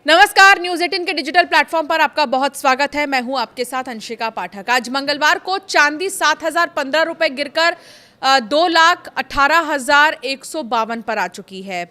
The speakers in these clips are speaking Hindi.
नमस्कार, न्यूज 18 के डिजिटल प्लेटफॉर्म पर आपका बहुत स्वागत है। मैं हूं आपके साथ अंशिका पाठक। आज मंगलवार को चांदी 7,015 रुपए गिरकर 2,18,152 पर आ चुकी है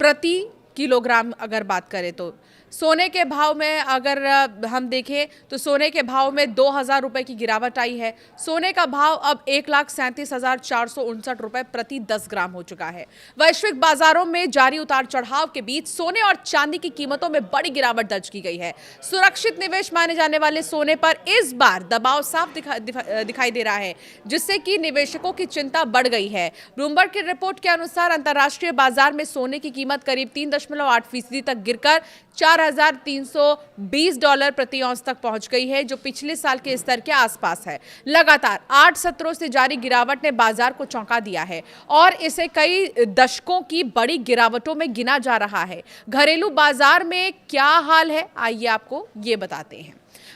प्रति किलोग्राम। अगर बात करें तो सोने के भाव में अगर हम देखें तो सोने के भाव में 2,000 रुपए की गिरावट आई है। सोने का भाव अब 1,37,459 रुपए प्रति 10 ग्राम हो चुका है। वैश्विक बाजारों में जारी उतार चढ़ाव के बीच सोने और चांदी की कीमतों में बड़ी गिरावट दर्ज की गई है। सुरक्षित निवेश माने जाने वाले सोने पर इस बार दबाव साफ दिखाई दे रहा है, जिससे कि निवेशकों की चिंता बढ़ गई है। ब्लूमबर्ग की रिपोर्ट के अनुसार अंतर्राष्ट्रीय बाजार में सोने की कीमत करीब 3.8% तक गिरकर $4,320 प्रति औंस तक पहुंच गई है, जो पिछले साल के स्तर के आसपास है। लगातार 8 सत्रों से जारी गिरावट ने बाजार को चौंका दिया है और इसे कई दशकों की बड़ी गिरावटों में गिना जा रहा है। घरेलू बाजार में क्या हाल है, आइए आपको ये बताते हैं।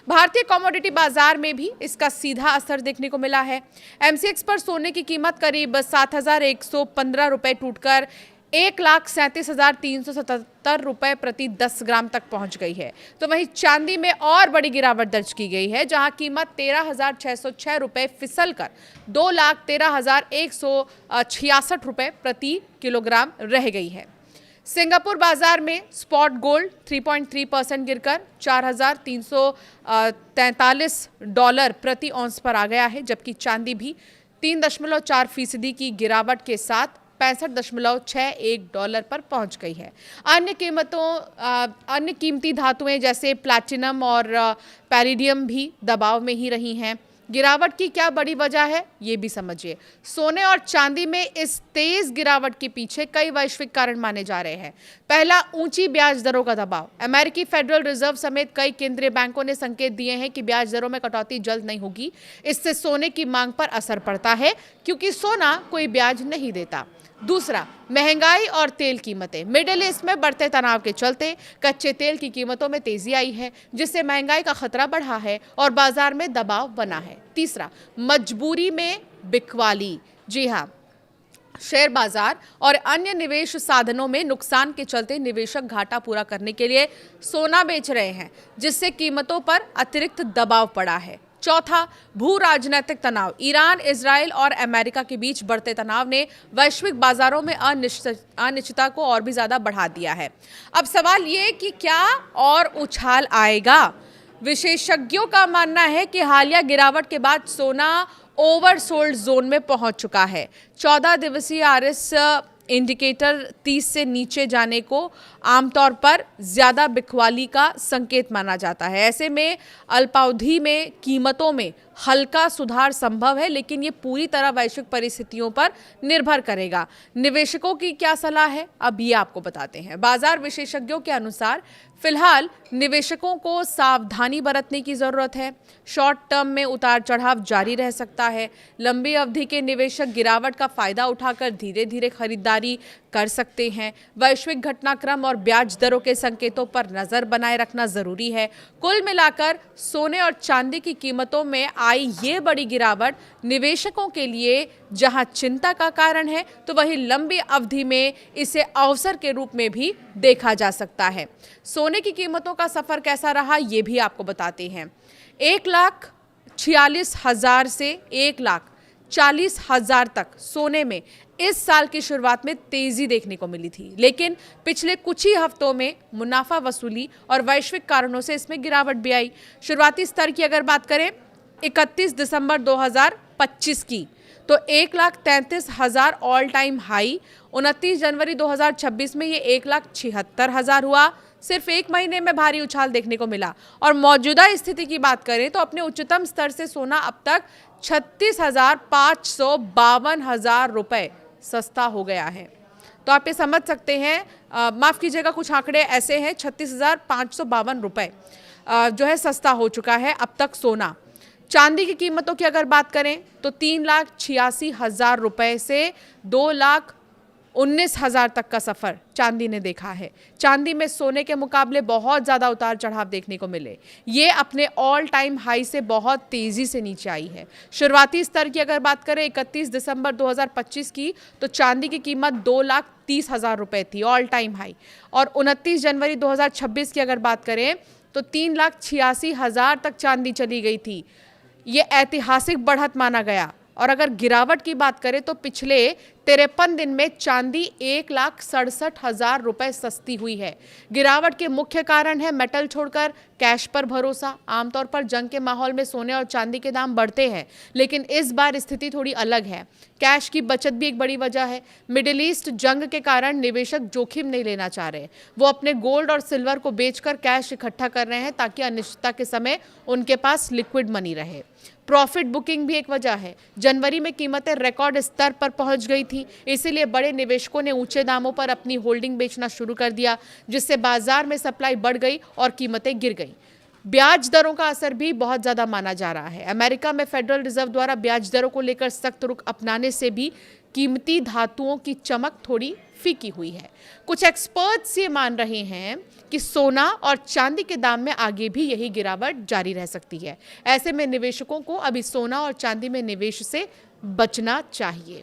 भारतीय कमोडिटी बाजार में भी इसका सीधा असर देखने को मिला है। एमसीएक्स पर सोने की कीमत करीब 7,115 रुपए टूटकर 1,37,377 रुपए प्रति 10 ग्राम तक पहुंच गई है। तो वहीं चांदी में और बड़ी गिरावट दर्ज की गई है, जहां कीमत 13,606 रुपए फिसल कर 2,13,166 रुपए प्रति किलोग्राम रह गई है। सिंगापुर बाजार में स्पॉट गोल्ड 3.3% गिरकर $4,343 प्रति औंस पर आ गया है, जबकि चांदी भी 3.4% की गिरावट के साथ $65.61 पर पहुंच गई है। अन्य कीमती धातुएं जैसे प्लैटिनम और पैरिडियम भी दबाव में ही रही हैं। गिरावट की क्या बड़ी वजह है, ये भी समझिए। सोने और चांदी में इस तेज गिरावट के पीछे कई वैश्विक कारण माने जा रहे हैं। पहला, ऊंची ब्याज दरों का दबाव। अमेरिकी फेडरल रिजर्व समेत कई केंद्रीय बैंकों ने संकेत दिए हैं कि ब्याज दरों में कटौती जल्द नहीं होगी। इससे सोने की मांग पर असर पड़ता है, क्योंकि सोना कोई ब्याज नहीं देता। दूसरा, महंगाई और तेल कीमतें। मिडिल ईस्ट में बढ़ते तनाव के चलते कच्चे तेल की कीमतों में तेजी आई है, जिससे महंगाई का खतरा बढ़ा है और बाजार में दबाव बना है। तीसरा, मजबूरी में बिकवाली। जी हाँ, शेयर बाजार और अन्य निवेश साधनों में नुकसान के चलते निवेशक घाटा पूरा करने के लिए सोना बेच रहे हैं, जिससे कीमतों पर अतिरिक्त दबाव पड़ा है। चौथा, भू राजनीतिक तनाव। ईरान, इजराइल और अमेरिका के बीच बढ़ते तनाव ने वैश्विक बाजारों में अनिश्चितता को और भी ज्यादा बढ़ा दिया है। अब सवाल ये कि क्या और उछाल आएगा। विशेषज्ञों का मानना है कि हालिया गिरावट के बाद सोना ओवरसोल्ड जोन में पहुंच चुका है। 14 दिवसीय आरएस इंडिकेटर 30 से नीचे जाने को आमतौर पर ज्यादा बिकवाली का संकेत माना जाता है। ऐसे में अल्पावधि में कीमतों में हल्का सुधार संभव है, लेकिन ये पूरी तरह वैश्विक परिस्थितियों पर निर्भर करेगा। निवेशकों की क्या सलाह है, अब ये आपको बताते हैं। बाजार विशेषज्ञों के अनुसार फिलहाल निवेशकों को सावधानी बरतने की जरूरत है। शॉर्ट टर्म में उतार चढ़ाव जारी रह सकता है। लंबी अवधि के निवेशक गिरावट का फायदा उठाकर धीरे धीरे खरीदारी कर सकते हैं। वैश्विक घटनाक्रम और ब्याज दरों के संकेतों पर नजर बनाए रखना जरूरी है। कुल मिलाकर सोने और चांदी की कीमतों में आई ये बड़ी गिरावट निवेशकों के लिए जहां चिंता का कारण है, तो वहीं लंबी अवधि में इसे अवसर के रूप में भी देखा जा सकता है। सोने की कीमतों का सफर कैसा रहा, ये भी आपको बताते हैं। 1,46,000 से 1,40,000 तक सोने में इस साल की शुरुआत में तेजी देखने को मिली थी, लेकिन पिछले कुछ ही हफ्तों में मुनाफा वसूली और वैश्विक कारणों से इसमें गिरावट भी आई। शुरुआती स्तर की अगर बात करें 31 दिसंबर 2025 की, तो 1,33,000 ऑल टाइम हाई। 29 जनवरी 2026 में ये 1,76,000 हुआ। सिर्फ एक महीने में भारी उछाल देखने को मिला। और मौजूदा स्थिति की बात करें तो अपने उच्चतम स्तर से सोना अब तक 36,552 रुपए सस्ता हो गया है। तो आप ये समझ सकते हैं, माफ कीजिएगा, कुछ आंकड़े ऐसे हैं, 36,552 रुपए जो है सस्ता हो चुका है अब तक सोना। चांदी की कीमतों की अगर बात करें तो 3,86,000 रुपए से 19,000 तक का सफर चांदी ने देखा है। चांदी में सोने के मुकाबले बहुत ज़्यादा उतार चढ़ाव देखने को मिले। ये अपने ऑल टाइम हाई से बहुत तेज़ी से नीचे आई है। शुरुआती स्तर की अगर बात करें 31 दिसंबर 2025 की, तो चांदी की कीमत 2,30,000 रुपये थी, ऑल टाइम हाई। और 29 जनवरी 2026 की अगर बात करें तो 3,86,000 तक चांदी चली गई थी। ये ऐतिहासिक बढ़त माना गया। और अगर गिरावट की बात करें तो पिछले 53 दिन में चांदी 1,67,000 रुपए सस्ती हुई है। गिरावट के मुख्य कारण है मेटल छोड़कर कैश पर भरोसा। आमतौर पर जंग के माहौल में सोने और चांदी के दाम बढ़ते हैं, लेकिन इस बार स्थिति थोड़ी अलग है। कैश की बचत भी एक बड़ी वजह है। मिडिल ईस्ट जंग के कारण निवेशक जोखिम नहीं लेना चाह रहे। वो अपने गोल्ड और सिल्वर को बेचकर कैश इकट्ठा कर रहे हैं ताकि अनिश्चितता के समय उनके पास लिक्विड मनी रहे। प्रॉफिट बुकिंग भी एक वजह है। जनवरी में कीमतें रिकॉर्ड स्तर पर पहुंच गई थी, इसीलिए बड़े निवेशकों ने ऊंचे दामों पर अपनी होल्डिंग बेचना शुरू कर दिया, जिससे बाजार में सप्लाई बढ़ गई और कीमतें गिर गई। ब्याज दरों का असर भी बहुत ज़्यादा माना जा रहा है। अमेरिका में फेडरल रिजर्व द्वारा ब्याज दरों को लेकर सख्त रुख अपनाने से भी कीमती धातुओं की चमक थोड़ी फीकी हुई है। कुछ एक्सपर्ट्स ये मान रहे हैं कि सोना और चांदी के दाम में आगे भी यही गिरावट जारी रह सकती है। ऐसे में निवेशकों को अभी सोना और चांदी में निवेश से बचना चाहिए।